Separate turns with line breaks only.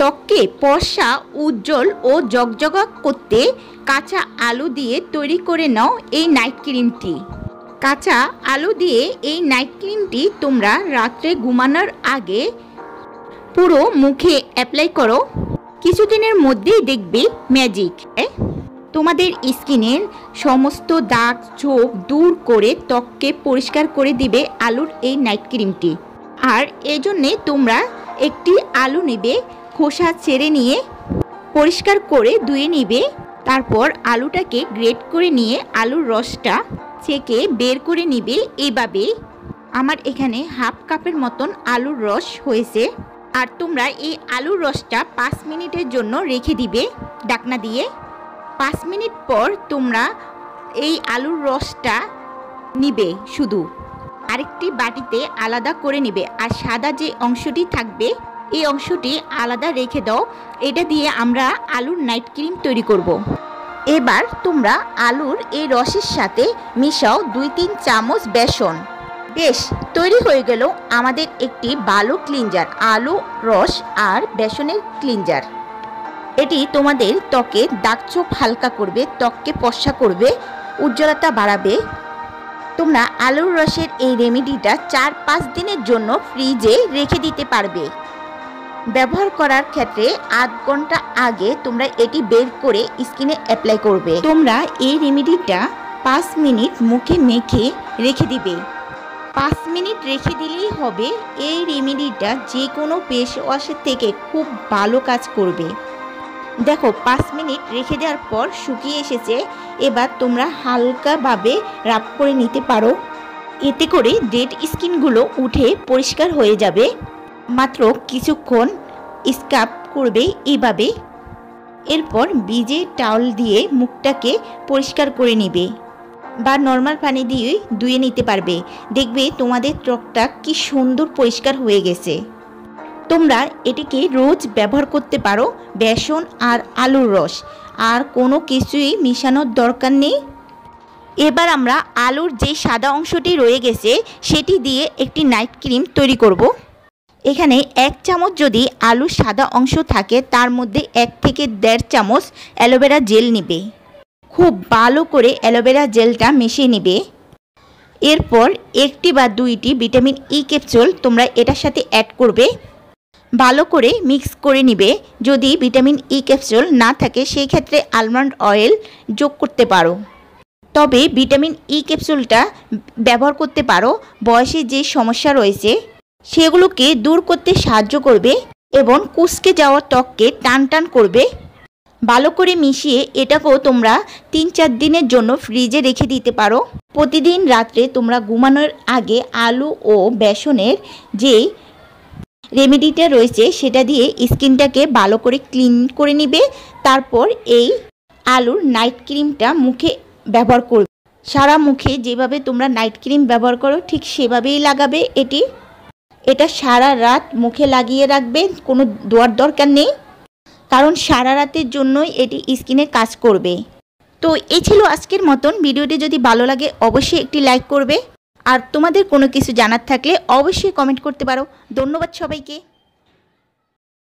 ত্বককে ফর্সা, উজ্জ্বল ও জকজকা করতে কাঁচা আলু দিয়ে তৈরি করে নাও এই নাইট ক্রিমটি। কাঁচা আলু দিয়ে এই নাইট ক্রিমটি তোমরা রাত্রে ঘুমানোর আগে পুরো মুখে অ্যাপ্লাই করো। কিছুদিনের মধ্যেই দেখবে ম্যাজিক। তোমাদের স্কিনের সমস্ত দাগ ছোপ দূর করে ত্বককে পরিষ্কার করে দিবে আলুর এই নাইট ক্রিমটি। আর এজন্যে তোমরা একটি আলু নেবে, খোসা ছেড়ে নিয়ে পরিষ্কার করে ধুয়ে নিবে। তারপর আলুটাকে গ্রেট করে নিয়ে আলুর রসটা ছেঁকে বের করে নিবে। এইভাবে আমার এখানে হাফ কাপের মতন আলুর রস হয়েছে। আর তোমরা এই আলুর রসটা 5 মিনিটের জন্য রেখে দিবে ঢাকনা দিয়ে। 5 মিনিট পর তোমরা এই আলুর রসটা নিবে, শুধু আরেকটি বাটিতে আলাদা করে নিবে। আর সাদা যে অংশটি থাকবে এই অংশটি আলাদা রেখে দাও। এটা দিয়ে আমরা আলুর নাইট ক্রিম তৈরি করব। এবার তোমরা আলুর এই রসের সাথে মিশাও 2-3 চামচ বেসন। বেশ, তৈরি হয়ে গেল আমাদের একটি ভালো ক্লিনজার, আলু রস আর বেসনের ক্লিনজার। এটি তোমাদের ত্বকের দাগছোপ হালকা করবে, ত্বককে ফর্সা করবে, উজ্জ্বলতা বাড়াবে। তোমরা আলুর রসের এই রেমেডিটা 4-5 দিনের জন্য ফ্রিজে রেখে দিতে পারবে। ব্যবহার করার ক্ষেত্রে আধ ঘন্টা আগে তোমরা এটি বের করে স্কিনে অ্যাপ্লাই করবে। তোমরা এই রেমেডিটা 5 মিনিট মুখে মেখে রেখে দিবে। 5 মিনিট রেখে দিলেই হবে। এই রেমেডিটা যে কোনো ফেস ওয়াশের থেকে খুব ভালো কাজ করবে। দেখো 5 মিনিট রেখে দেওয়ার পর শুকিয়ে এসেছে। এবার তোমরা হালকাভাবে রাব করে নিতে পারো। এতে করে ডেড স্কিনগুলো উঠে পরিষ্কার হয়ে যাবে। মাত্র কিছুক্ষণ স্ক্রাব করবে এইভাবে। এরপর ভিজে টাওয়াল দিয়ে মুখটাকে পরিষ্কার করে নেবে বা নর্মাল পানি দিয়ে ধুয়ে নিতে পারবে। দেখবে তোমাদের ত্বকটা কি সুন্দর পরিষ্কার হয়ে গেছে। তোমরা এটিকে রোজ ব্যবহার করতে পারো। বেসন আর আলুর রস, আর কোনো কিছুই মিশানোর দরকার নেই। এবার আমরা আলুর যে সাদা অংশটি রয়ে গেছে সেটি দিয়ে একটি নাইট ক্রিম তৈরি করব। এখানে 1 চামচ যদি আলুর সাদা অংশ থাকে তার মধ্যে 1 থেকে 1.5 চামচ অ্যালোভেরা জেল নেবে। খুব ভালো করে অ্যালোভেরা জেলটা মিশিয়ে নেবে। এরপর 1টি বা 2টি ভিটামিন ই ক্যাপসুল তোমরা এটার সাথে অ্যাড করবে। ভালো করে মিক্স করে নিবে। যদি ভিটামিন ই ক্যাপসুল না থাকে সেই ক্ষেত্রে আলমন্ড অয়েল যোগ করতে পারো। তবে ভিটামিন ই ক্যাপসুলটা ব্যবহার করতে পারো। বয়সে যে সমস্যা রয়েছে সেগুলোকে দূর করতে সাহায্য করবে এবং কুঁচকে যাওয়া ত্বককে টান টান করবে। ভালো করে মিশিয়ে এটাকেও তোমরা 3-4 দিনের জন্য ফ্রিজে রেখে দিতে পারো। প্রতিদিন রাত্রে তোমরা ঘুমানোর আগে আলু ও বেসনের যে রেমেডিটা রয়েছে সেটা দিয়ে স্কিনটাকে ভালো করে ক্লিন করে নিবে। তারপর এই আলুর নাইট ক্রিমটা মুখে ব্যবহার করবে। সারা মুখে যেভাবে তোমরা নাইট ক্রিম ব্যবহার করো ঠিক সেভাবেই লাগাবে। এটা সারা রাত মুখে লাগিয়ে রাখবে, কোনো ধোয়ার দরকার নেই, কারণ সারা রাতের জন্যই এটি স্কিনে কাজ করবে। তো এই ছিল আজকের মতন। ভিডিওটি যদি ভালো লাগে অবশ্যই একটি লাইক করবে। আর তোমাদের কোনো কিছু জানার থাকলে অবশ্যই কমেন্ট করতে পারো। ধন্যবাদ সবাইকে।